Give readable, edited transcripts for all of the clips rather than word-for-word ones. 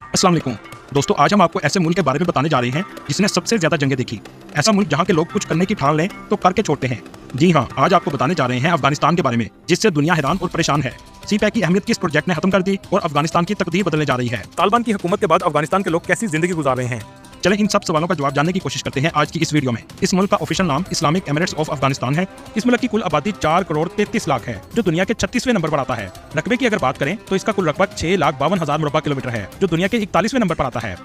अस्सलाम वालेकुम दोस्तों, आज हम आपको ऐसे मुल्क के बारे में बताने जा रहे हैं जिसने सबसे ज्यादा जंगें देखी। ऐसा मुल्क जहां के लोग कुछ करने की ठान लें तो करके छोड़ते हैं। जी हाँ, आज आपको बताने जा रहे हैं अफगानिस्तान के बारे में, जिससे दुनिया हैरान और परेशान है। सी पैक की अहमियत किस प्रोजेक्ट ने खत्म कर दी और अफगानिस्तान की तकदीर बदलने जा रही है। तालिबान की हुकूमत के बाद अफगानिस्तान के लोग कैसी जिंदगी गुजार रहे हैं। चलें इन सब सवालों का जवाब जानने की कोशिश करते हैं आज की इस वीडियो में। इस मुल्क का ऑफिशियल नाम इस्लामिक एमिरेट्स ऑफ अफगानिस्तान है। इस मुल्क की कुल आबादी 4 करोड़ 33 लाख है, जो दुनिया के 36वें नंबर पर आता है। रकबे की अगर बात करें तो इसका कुल रकबा 6,52,000 मुरब्बा किलोमीटर है, जो दुनिया के 41वें नंबर पर आता है।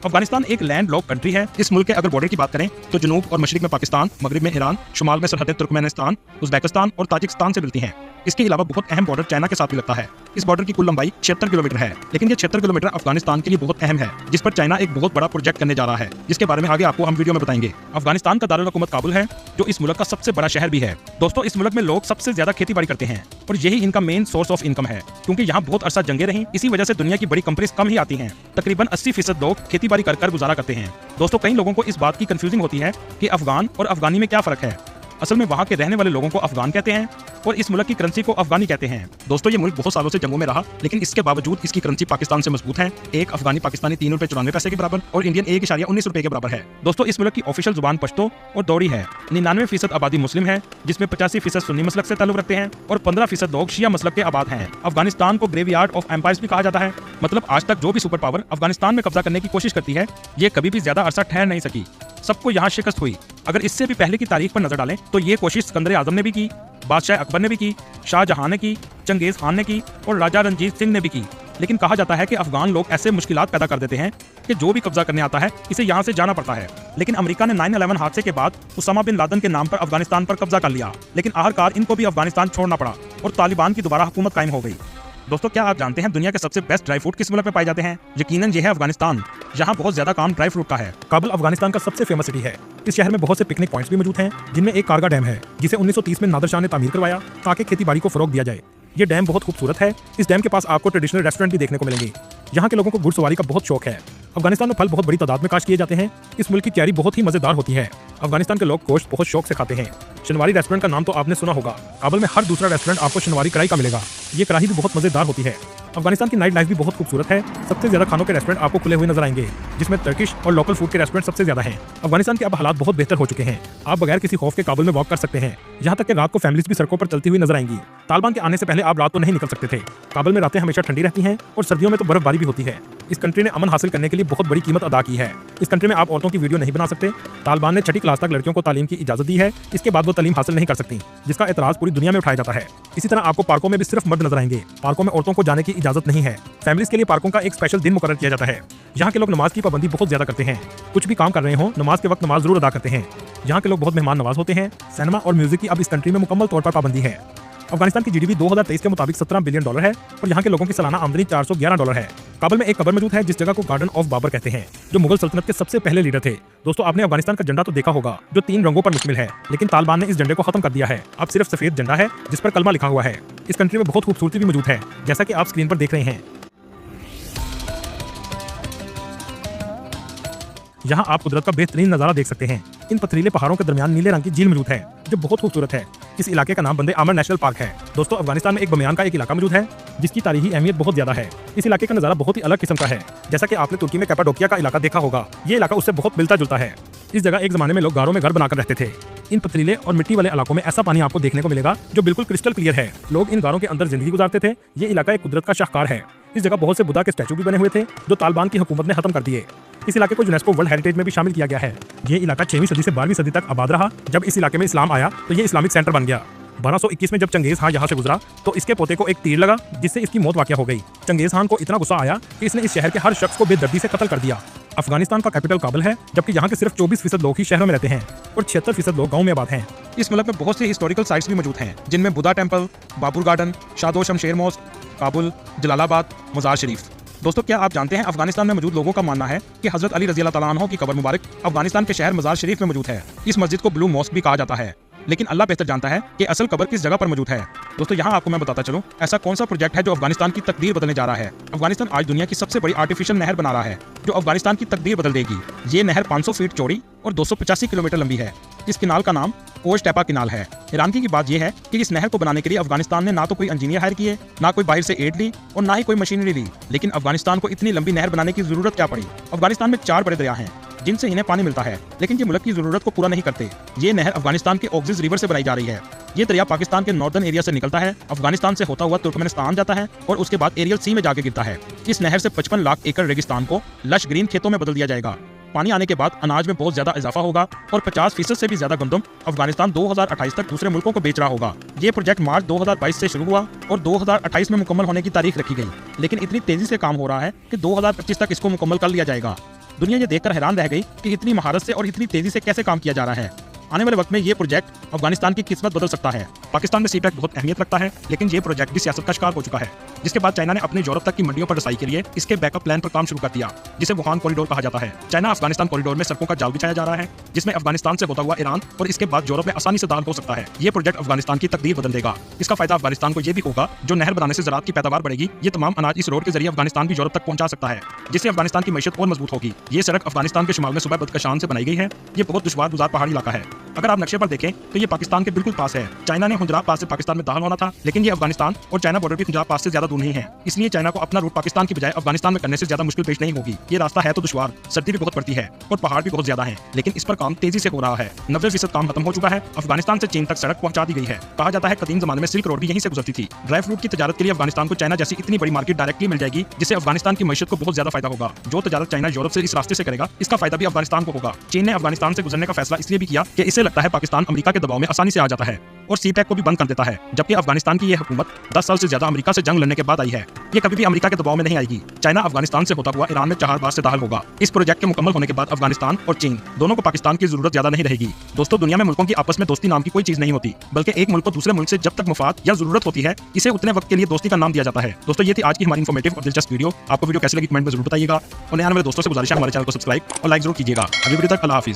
अफगानिस्तान एक लैंड लॉक कंट्री है। इस मुल्क के अगर बॉर्डर की बात करें तो जनूब और मशरिक में पाकिस्तान, मगरिब में ईरान, शुमाल में सरहदें तुर्कमेनिस्तान, उज़्बेकिस्तान और ताजिकिस्तान से मिलती हैं। इसके अलावा बहुत अहम बॉर्डर चाइना के साथ भी लगता है। इस बॉर्डर की कुल लंबाई 76 किलोमीटर है, लेकिन ये 76 किलोमीटर अफगानिस्तान के लिए बहुत अहम है, जिस पर चाइना एक बहुत बड़ा प्रोजेक्ट करने जा रहा है, जिसके बारे में आगे आपको हम वीडियो में बताएंगे। अफगानिस्तान का दारुल हुकूमत काबुल है, जो इस मुल्क का सबसे बड़ा शहर भी है। दोस्तों, इस मुल्क में लोग सबसे ज्यादा खेती बाड़ी करते हैं और यही इनका मेन सोर्स ऑफ इनकम है, क्योंकि यहाँ बहुत अरसा जंगें रही। इसी वजह से दुनिया की बड़ी कंपनीज कम ही आती हैं। तकरीबन 80% लोग खेती बाड़ी कर गुजारा करते हैं। दोस्तों, कई लोगों को इस बात की कंफ्यूजिंग होती है कि अफगान और अफगानी में क्या फर्क है। असल में वहाँ के रहने वाले लोगों को अफगान कहते हैं और इस मुल्क की करेंसी को अफगानी कहते हैं। दोस्तों, ये मुल्क बहुत सालों से जंगों में रहा, लेकिन इसके बावजूद इसकी करेंसी पाकिस्तान से मजबूत है। एक अफगानी पाकिस्तानी 3 रुपये 94 पैसे के बराबर और इंडियन 1.19 रुपये के बराबर है। दोस्तों, इस मुल्क की ऑफिशियल जुबान पश्तो और दौड़ी है। 99% आबादी मुस्लिम है, जिसमें 85% सुन्नी मसलक से ताल्लुक रखते हैं और 15% लोग शिया मसलक के आबाद हैं। अफगानिस्तान को ग्रेवयार्ड ऑफ एम्पायर्स भी कहा जाता है। मतलब आज तक जो भी सुपर पावर अफगानिस्तान में कब्जा करने की कोशिश करती है, ये कभी भी ज्यादा अरसा ठहर नहीं सकी। सबको यहाँ शिकस्त हुई। अगर इससे भी पहले की तारीख पर नजर डालें तो ये कोशिश सिकंदर आजम ने भी की, बादशाह अकबर ने भी की, शाहजहां ने की, चंगेज खान ने की और राजा रणजीत सिंह ने भी की। लेकिन कहा जाता है कि अफगान लोग ऐसे मुश्किलात पैदा कर देते हैं कि जो भी कब्जा करने आता है इसे यहाँ से जाना पड़ता है। लेकिन अमेरिका ने 9/11 हादसे के बाद उसामा बिन लादेन के नाम पर अफगानिस्तान पर कब्जा कर लिया, लेकिन आखिरकार इनको भी अफगानिस्तान छोड़ना पड़ा और तालिबान की दोबारा हुकूमत कायम हो गई। दोस्तों, क्या आप जानते हैं दुनिया के सबसे बेस्ट ड्राई फ्रूट किस मुल्क में पाए जाते हैं? यकीनन ये है अफगानिस्तान। यहाँ बहुत ज्यादा काम ड्राई फ्रूट का है। काबुल अफगानिस्तान का सबसे फेमस सिटी है। इस शहर में बहुत से पिकनिक पॉइंट्स भी मौजूद हैं, जिनमें एक कारगा डैम है, जिसे 1930 में नादिर शाह ने तामीर करवाया ताकि खेती बाड़ी को फरोग दिया जाए। ये डैम बहुत खूबसूरत है। इस डैम के पास आपको ट्रेडिशनल रेस्टोरेंट भी देखने को मिलेंगे। यहाँ के लोगों को घुड़सवारी का बहुत शौक है। अफगानिस्तान में फल बहुत बड़ी तादाद में काश्त किए जाते हैं। इस मुल्क की तैयारी बहुत ही मजेदार होती है। अफगानिस्तान के लोग गोश्त बहुत शौक से खाते हैं। शनवारी रेस्टोरेंट का नाम तो आपने सुना होगा। काबुल में हर दूसरा रेस्टोरेंट आपको शनवारी कढ़ाई का मिलेगा। ये कढ़ाई भी बहुत मजेदार होती है। अफगानिस्तान की नाइट लाइफ भी बहुत खूबसूरत है। सबसे ज्यादा खानों के रेस्टोरेंट आपको खुले हुए नजर आएंगे, जिसमें टर्किश और लोकल फूड के रेस्टोरेंट सबसे ज्यादा हैं। अफगानिस्तान के अब हालात बहुत बेहतर हो चुके हैं। आप बगैर किसी खौफ के काबुल में वॉक कर सकते हैं। यहाँ तक कि रात को फैमिलीज भी सड़कों पर चलती हुई नजर आएंगी। तालिबान के आने से पहले आप रात को नहीं निकल सकते थे। काबुल में रातें हमेशा ठंडी रहती हैं और सर्दियों में तो बर्फबारी भी होती है। इस कंट्री ने अमन हासिल करने के लिए बहुत बड़ी कीमत अदा की है। इस कंट्री में आप औरतों की वीडियो नहीं बना सकते। तालिबान ने 6ठी क्लास तक लड़कियों को तालीम की इजाजत दी है। इसके बाद वो तालीम हासिल नहीं कर सकती, जिसका एतराज पूरी दुनिया में उठाया जाता है। इसी तरह आपको पार्कों में भी सिर्फ मर्द नजर आएंगे। पार्कों में औरतों को जाने की इजाजत नहीं है। फैमिलीज के लिए पार्कों का एक स्पेशल दिन मुकर्रर किया जाता है। यहाँ के लोग नमाज की पाबंदी बहुत ज्यादा करते हैं। कुछ भी काम कर रहे हो, नमाज के वक्त नमाज जरूर अदा करते हैं। यहाँ के लोग बहुत मेहमान नवाज होते हैं। सिनेमा और म्यूजिक की अब इस कंट्री में मुकम्मल तौर पर पाबंदी है। अफगानिस्तान की जीडीपी 2023 के मुताबिक $17 बिलियन है और यहाँ के लोगों की सालाना आमदनी $411 है। काबुल में एक कब्र मौजूद है जिस जगह को गार्डन ऑफ बाबर कहते हैं, जो मुगल सल्तनत के सबसे पहले लीडर थे। दोस्तों, आपने अफगानिस्तान का झंडा तो देखा होगा, जो 3 रंगों पर मुश्तमिल है, लेकिन तालिबान ने इस झंडे को खत्म कर दिया है। अब सिर्फ सफेद झंडा है जिस पर कलमा लिखा हुआ है। इस कंट्री में बहुत खूबसूरती भी मौजूद है, जैसा कि आप स्क्रीन पर देख रहे हैं। यहाँ आप कुदरत का बेहतरीन नजारा देख सकते हैं। इन पथरीले पहाड़ों के दरमियान नीले रंग की झील मौजूद है, जो बहुत खूबसूरत है। इस इलाके का नाम बंदे आमर नेशनल पार्क है। दोस्तों, अफगानिस्तान में एक बमियान का एक इलाका मौजूद है, जिसकी तारीखी अहमियत बहुत ज्यादा है। इस इलाके का नजारा बहुत ही अलग किस्म का है। जैसा कि आपने तुर्की में कैपाडोकिया का इलाका देखा होगा, ये इलाका उससे बहुत मिलता जुलता है। इस जगह एक जमाने में लोग गारों में घर बनाकर रहते थे। इन पथरीले और मिट्टी वाले इलाकों में ऐसा पानी आपको देखने को मिलेगा जो बिल्कुल क्रिस्टल क्लियर है। लोग इन गारों के अंदर जिंदगी गुजारते थे। ये इलाका एक कुदरत का शाहकार है। इस जगह बहुत से बुद्धा के स्टैचू भी बने हुए थे, जो तालिबान की हुकूमत ने खत्म कर दिए। इस इलाके को यूनेस्को वर्ल्ड हेरिटेज में भी शामिल किया गया है। ये इलाका 6वीं सदी से 12वीं सदी तक आबाद रहा। जब इस इलाके में इस्लाम आया तो ये इस्लामिक सेंटर बन गया। 1221 में जब चंगेज खान यहाँ से गुजरा तो इसके पोते को एक तीर लगा, जिससे इसकी मौत वाक़या हो गई। चंगेज खान को इतना गुस्सा आया कि इसने इस शहर के हर शख्स को बेदर्दी से कत्ल कर दिया। अफगानिस्तान का कैपिटल काबुल है, जबकि यहाँ के सिर्फ 24% लोग ही शहरों में रहते हैं और 76% लोग गाँव में आबाद हैं। इस मुल्क में बहुत सी हिस्टोरिकल साइट्स भी मौजूद हैं, जिनमें Buddha temple, Babur garden, Shahdo Shamsher mosque, Kabul, Jalalabad, Mazar Sharif. दोस्तों, क्या आप जानते हैं अफगानिस्तान में मौजूद लोगों का मानना है कि हजरत अली रज़ी अल्लाह तआला अन्हु की कब्र मुबारक अफगानिस्तान के शहर मजार शरीफ में मौजूद है। इस मस्जिद को ब्लू मॉस्क भी कहा जाता है, लेकिन अल्लाह बेहतर जानता है कि असल कब्र किस जगह पर मौजूद है। दोस्तों, यहाँ आपको मैं बताता चलूं, ऐसा कौन सा प्रोजेक्ट है जो अफगानिस्तान की तकदीर बदलने जा रहा है। अफगानिस्तान आज दुनिया की सबसे बड़ी आर्टिफिशियल नहर बना रहा है, जो अफगानिस्तान की तकदीर बदल देगी। ये नहर 500 फीट चौड़ी और 285 किलोमीटर लंबी है। इस किनाल का नाम ओज टैपा किनाल है। हैरानगी की बात यह है कि इस नहर को बनाने के लिए अफगानिस्तान ने ना तो कोई इंजीनियर हायर किए, ना कोई बाहर से एड ली और ना ही कोई मशीनरी ली। लेकिन अफगानिस्तान को इतनी लंबी नहर बनाने की जरूरत क्या पड़ी? अफगानिस्तान में 4 बड़े दरिया हैं जिनसे इन्हें पानी मिलता है, लेकिन ये मुल्क की जरूरत को पूरा नहीं करते। ये नहर अफगानिस्तान के ओक्सिस रिवर से बनाई जा रही है। ये दरिया पाकिस्तान के नॉर्दर्न एरिया से निकलता है, अफगानिस्तान से होता हुआ तुर्कमेनिस्तान जाता है और उसके बाद एरियल सी में जाके गिरता है। इस नहर से 55 लाख एकड़ रेगिस्तान को लश ग्रीन खेतों में बदल दिया जाएगा। पानी आने के बाद अनाज में बहुत ज्यादा इजाफा होगा और 50% से भी ज्यादा गंदम अफगानिस्तान 2028 तक दूसरे मुल्कों को बेच रहा होगा। ये प्रोजेक्ट मार्च 2022 से शुरू हुआ और 2028 में मुकम्मल होने की तारीख रखी गई, लेकिन इतनी तेजी से काम हो रहा है कि 2025 तक इसको मुकम्मल कर लिया जाएगा। दुनिया ये देखकर हैरान रह गई कि इतनी महारत से और इतनी तेजी से कैसे काम किया जा रहा है। आने वाले वक्त में ये प्रोजेक्ट अफगानिस्तान की किस्मत बदल सकता है। पाकिस्तान में सीपैक बहुत अहमियत रखता है, लेकिन ये प्रोजेक्ट भी सियासत का शिकार हो चुका है, जिसके बाद चाइना ने अपने यूरोप तक की मंडियों पर रसाई के लिए इसके बैकअप प्लान पर काम शुरू कर दिया, जिसे वुहान कॉरिडोर कहा जाता है। चाइना अफगानिस्तान कॉरिडोर में सड़कों का जाल बिछाया जा रहा है, जिसमें अफगानिस्तान से होता हुआ ईरान और इसके बाद यूरोप में आसानी से दाखिल हो सकता है। ये प्रोजेक्ट अफगानिस्तान की तकदीर बदल देगा। इसका फायदा अफगानिस्तान को यह भी होगा, जो नहर बनाने से ज़राअत की पैदावार बढ़ेगी। ये तमाम अनाज इस रोड के जरिए अफगानिस्तान भी यूरोप तक पहुंचा सकता है, जिससे अफगानिस्तान की मैशत और मजबूत होगी। ये सड़क अफगानिस्तान के शुमाल में सुबह बदकशान से बनाई गई है। ये बहुत दुश्वार गुजार पहाड़ी इलाका है। अगर आप नक्शे पर देखें तो ये पाकिस्तान के बिल्कुल पास है। चाइना ने हुंजराब पास से पाकिस्तान में दाखिल होना था, लेकिन ये अफगानिस्तान और चाइना बॉर्डर भी हुंजराब पास से ज्यादा दूर नहीं है। इसलिए चाइना को अपना रूट पाकिस्तान की बजाय अफगानिस्तान में करने से ज्यादा मुश्किल पेश नहीं होगी। ये रास्ता है तो दुश्वार, सर्दी भी बहुत पड़ती है और पहाड़ भी बहुत ज्यादा है, लेकिन इस पर काम तेजी से हो रहा है। 90% काम खत्म हो चुका है। अफगानिस्तान से चीन तक सड़क पहुंचा दी गई है। कहा जाता है कदीम जमाने में सिल्क रोड भी यहीं से गुजरती थी। ड्राई फ्रूट की तजारत के लिए अफगानिस्तान को चाइना जैसी इतनी बड़ी मार्केट डायरेक्टली मिल जाएगी, जिससे अफगानिस्तान की मैशत को बहुत ज्यादा फायदा होगा। जो तजारत चाइना यूरोप से इस रास्ते से करेगा, इसका फायदा भी अफगानिस्तान को होगा। चीन ने अफगानिस्तान से गुजरने का फैसला इसलिए भी किया कि इसे लगता है पाकिस्तान अमेरिका के दबाव में आसानी से आ जाता है और सीपैक को भी बंद कर देता है। जबकि अफगानिस्तान की यह हुकूमत 10 साल से ज्यादा अमेरिका से जंग लड़ने के बाद आई है। ये कभी भी अमेरिका के दबाव में नहीं आएगी। चाइना अफगानिस्तान से होता हुआ ईरान में चहारबाज से दाखिल होगा। इस प्रोजेक्ट के मुकम्मल होने के बाद अफगानिस्तान और चीन दोनों को पाकिस्तान की जरूरत ज्यादा नहीं रहेगी। दोस्तों, दुनिया में मुल्कों की आपस में दोस्ती नाम की कोई चीज नहीं होती, बल्कि एक मुल्क को दूसरे मुल्क से जब तक मुफाद या जरूरत होती है, इसे उतने वक्त के लिए दोस्ती का नाम दिया जाता है। दोस्तों, ये थी आज की हमारी इन्फॉर्मेटिव और दिलचस्प वीडियो। आपको वीडियो कैसी लगी कमेंट में जरूर बताइएगा और नए आने वाले दोस्तों से गुजारिश है हमारे चैनल को सब्सक्राइब और लाइक जरूर कीजिएगा। अभी वीडियो तक अल्लाह हाफिज।